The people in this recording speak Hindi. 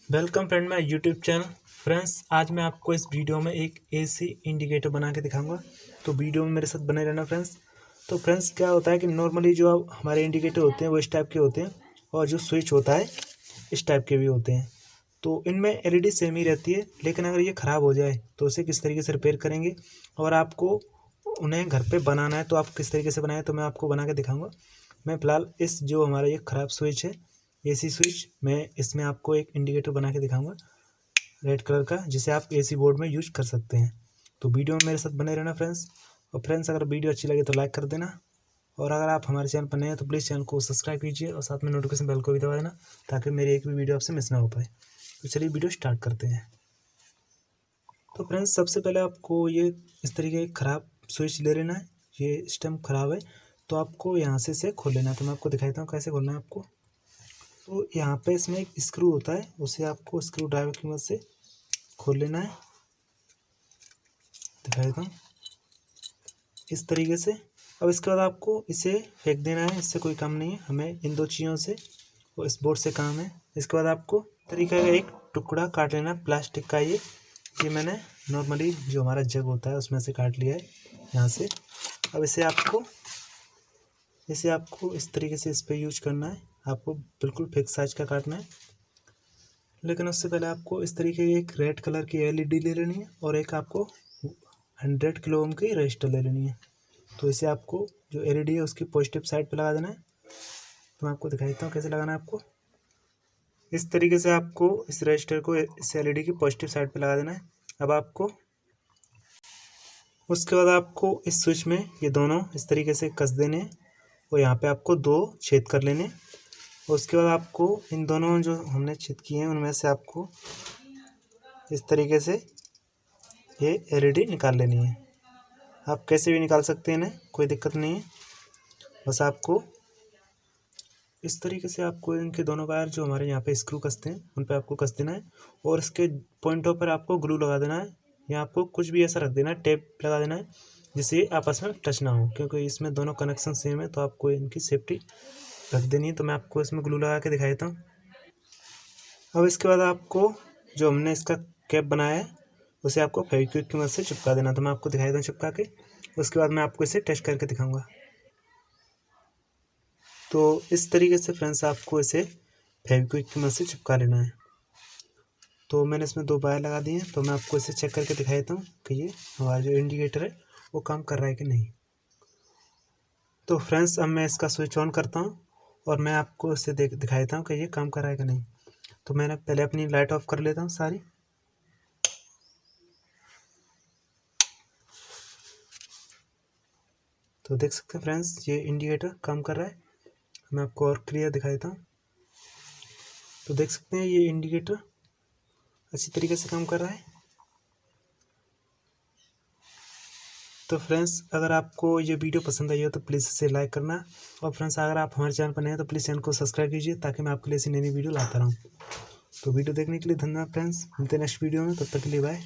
Welcome friend my YouTube channel. Friends, आज मैं आपको इस वीडियो में एक एसी इंडिकेटर बना के दिखाऊंगा, तो वीडियो में मेरे साथ बने रहना फ्रेंड्स। तो फ्रेंड्स, क्या होता है कि नॉर्मली जो हमारे इंडिकेटर होते हैं वो इस टाइप के होते हैं, और जो स्विच होता है इस टाइप के भी होते हैं। तो इनमें एलईडी सेम ही रहती है, लेकिन अगर ये ख़राब हो जाए तो उसे किस तरीके से रिपेयर करेंगे और आपको उन्हें घर पे बनाना है तो आप किस तरीके से बनाएं, तो मैं आपको बना के दिखाऊंगा। मैं फ़िलहाल इस जो हमारा ये ख़राब स्विच है, एसी स्विच, मैं इसमें आपको एक इंडिकेटर बना के दिखाऊंगा रेड कलर का, जिसे आप एसी बोर्ड में यूज कर सकते हैं। तो वीडियो में मेरे साथ बने रहना फ्रेंड्स। और फ्रेंड्स, अगर वीडियो अच्छी लगे तो लाइक कर देना, और अगर आप हमारे चैनल पर नए हैं तो प्लीज़ चैनल को सब्सक्राइब कीजिए और साथ में नोटिफिकेशन बेल को भी दबा देना, ताकि मेरी एक भी वीडियो आपसे मिस ना हो पाए। तो चलिए वीडियो स्टार्ट करते हैं। तो फ्रेंड्स, सबसे पहले आपको ये इस तरीके का ख़राब स्विच ले लेना है। ये स्टैम्प ख़राब है तो आपको यहाँ से इसे खोल लेना है। तो मैं आपको दिखाता हूँ कैसे खोलना है आपको। तो यहाँ पे इसमें एक स्क्रू होता है, उसे आपको स्क्रू ड्राइवर की मदद से खोल लेना है। दिखा देता हूँ इस तरीके से। अब इसके बाद आपको इसे फेंक देना है, इससे कोई काम नहीं है, हमें इन दो चीज़ों से और इस बोर्ड से काम है। इसके बाद आपको तरीका का एक टुकड़ा काट लेना प्लास्टिक का। ये मैंने नॉर्मली जो हमारा जग होता है उसमें से काट लिया है यहाँ से। अब इसे आपको इस तरीके से इस पर यूज करना है। आपको बिल्कुल फिक्स साइज का काटना है, लेकिन उससे पहले आपको इस तरीके की एक रेड कलर की एलईडी ले लेनी है और एक आपको 100 किलो ओम की रजिस्टर ले लेनी है। तो इसे आपको जो एलईडी है उसकी पॉजिटिव साइड पे लगा देना है। तो मैं आपको दिखाता हूँ कैसे लगाना है आपको। इस तरीके से आपको इस रजिस्टर को इस एलईडी की पॉजिटिव साइड पे लगा देना है। अब आपको उसके बाद आपको इस स्विच में ये दोनों इस तरीके से कस देने हैं और यहाँ पे आपको 2 छेद कर लेने। और उसके बाद आपको इन दोनों जो हमने छेद किए हैं उनमें से आपको इस तरीके से ये एलईडी निकाल लेनी है। आप कैसे भी निकाल सकते हैं इन्हें, कोई दिक्कत नहीं है। बस आपको इस तरीके से आपको इनके दोनों वायर जो हमारे यहाँ पे स्क्रू कसते हैं उन पे आपको कस देना है, और इसके पॉइंटों पर आपको ग्लू लगा देना है, या आपको कुछ भी ऐसा रख देना है, टेप लगा देना है, जिससे ये आपस में टच ना हो, क्योंकि इसमें दोनों कनेक्शन सेम है। तो आपको इनकी सेफ्टी रख देनी है। तो मैं आपको इसमें ग्लू लगा के दिखा देता हूँ। अब इसके बाद आपको जो हमने इसका कैप बनाया है उसे आपको फेविक्विक की मदद से चिपका देना। तो मैं आपको दिखाई दूँ चिपका के, उसके बाद मैं आपको इसे टेस्ट करके दिखाऊंगा। तो इस तरीके से फ्रेंड्स आपको इसे फेविक्विक की मदद से चिपका लेना है। तो मैंने इसमें 2 वायर लगा दिए हैं। तो मैं आपको इसे चेक करके दिखा देता हूँ कि ये हमारा जो इंडिकेटर है वो काम कर रहा है कि नहीं। तो फ्रेंड्स, अब मैं इसका स्विच ऑन करता हूँ और मैं आपको इसे दिखा देता हूँ कि ये काम कर रहा है कि नहीं। तो मैंने पहले अपनी लाइट ऑफ कर लेता हूँ सारी। तो देख सकते हैं फ्रेंड्स, ये इंडिकेटर काम कर रहा है। मैं आपको और क्लियर दिखा देता हूँ। तो देख सकते हैं ये इंडिकेटर अच्छी तरीके से काम कर रहा है। तो फ्रेंड्स, अगर आपको ये वीडियो पसंद आई हो तो प्लीज़ इसे लाइक करना, और फ्रेंड्स अगर आप हमारे चैनल पर नए हैं तो प्लीज़ चैनल को सब्सक्राइब कीजिए, ताकि मैं आपके लिए ऐसी नई वीडियो लाता रहूँ। तो वीडियो देखने के लिए धन्यवाद फ्रेंड्स। मिलते हैं नेक्स्ट वीडियो में, तब तक के लिए बाय।